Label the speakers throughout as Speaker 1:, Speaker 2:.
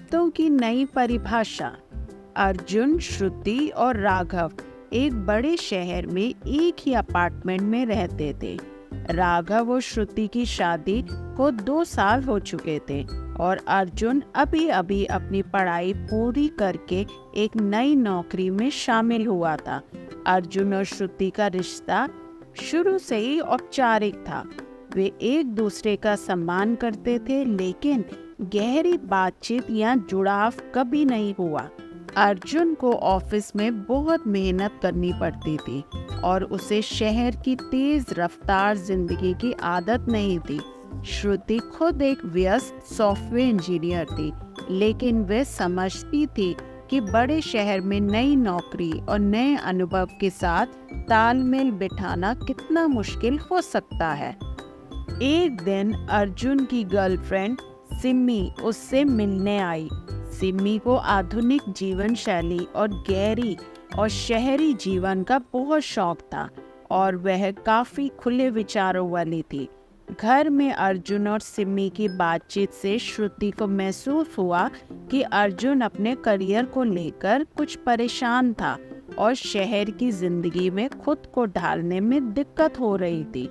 Speaker 1: रिश्तों की नई परिभाषा। अर्जुन, श्रुति और राघव एक बड़े शहर में एक ही अपार्टमेंट में रहते थे। राघव और श्रुति की शादी को 2 साल हो चुके थे और अर्जुन अभी अभी अपनी पढ़ाई पूरी करके एक नई नौकरी में शामिल हुआ था। अर्जुन और श्रुति का रिश्ता शुरू से ही औपचारिक था। वे एक दूसरे का सम्मान करते थे, लेकिन गहरी बातचीत या जुड़ाव कभी नहीं हुआ। अर्जुन को ऑफिस में बहुत मेहनत करनी पड़ती थी और उसे शहर की तेज रफ्तार जिंदगी की आदत नहीं थी। श्रुति खुद एक व्यस्त सॉफ्टवेयर इंजीनियर थी, लेकिन वे समझती थी कि बड़े शहर में नई नौकरी और नए अनुभव के साथ तालमेल बिठाना कितना मुश्किल हो सकता है। एक दिन अर्जुन की गर्लफ्रेंड सिमी उससे मिलने आई। सिमी को आधुनिक जीवन शैली और गहरी और शहरी जीवन का बहुत शौक था और वह काफी खुले विचारों वाली थी। घर में अर्जुन और सिमी की बातचीत से श्रुति को महसूस हुआ कि अर्जुन अपने करियर को लेकर कुछ परेशान था और शहर की जिंदगी में खुद को ढालने में दिक्कत हो रही थी।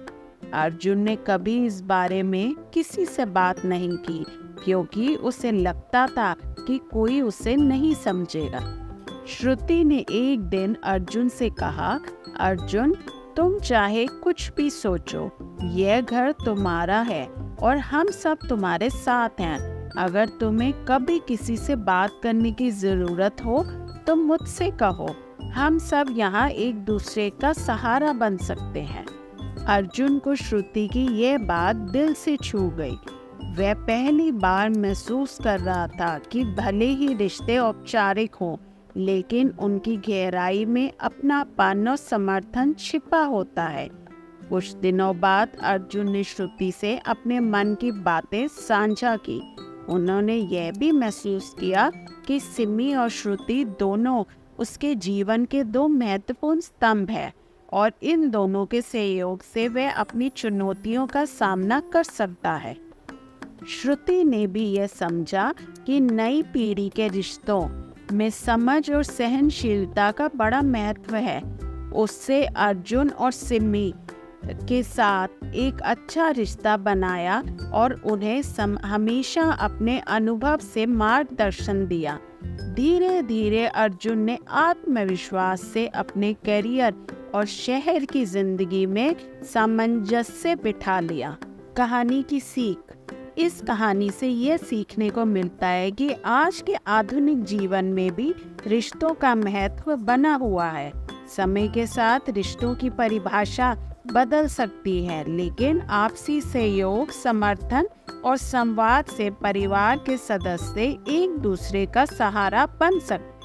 Speaker 1: अर्जुन ने कभी इस बारे में किसी से बात नहीं की, क्योंकि उसे लगता था कि कोई उसे नहीं समझेगा। श्रुति ने एक दिन अर्जुन से कहा, अर्जुन, तुम चाहे कुछ भी सोचो, यह घर तुम्हारा है और हम सब तुम्हारे साथ हैं। अगर तुम्हें कभी किसी से बात करने की जरूरत हो तो मुझसे कहो। हम सब यहाँ एक दूसरे का सहारा बन सकते हैं। अर्जुन को श्रुति की यह बात दिल से छू गई। वह पहली बार महसूस कर रहा था कि भले ही रिश्ते औपचारिक हों, लेकिन उनकी गहराई में अपनापन और समर्थन छिपा होता है। कुछ दिनों बाद अर्जुन ने श्रुति से अपने मन की बातें साझा की। उन्होंने यह भी महसूस किया कि सिमी और श्रुति दोनों उसके जीवन के 2 महत्वपूर्ण स्तंभ हैं और इन दोनों के सहयोग से वह अपनी चुनौतियों का सामना कर सकता है। श्रुति ने भी यह समझा कि नई पीढ़ी के रिश्तों में समझ और सहनशीलता का बड़ा महत्व है। उससे अर्जुन और सिमी के साथ एक अच्छा रिश्ता बनाया और उन्हें हमेशा अपने अनुभव से मार्गदर्शन दिया। धीरे धीरे अर्जुन ने आत्मविश्वास से अपने करियर और शहर की जिंदगी में सामंजस्य बिठा लिया। कहानी की सीख। इस कहानी से यह सीखने को मिलता है कि आज के आधुनिक जीवन में भी रिश्तों का महत्व बना हुआ है। समय के साथ रिश्तों की परिभाषा बदल सकती है, लेकिन आपसी सहयोग, समर्थन और संवाद से परिवार के सदस्य एक दूसरे का सहारा बन सकते हैं।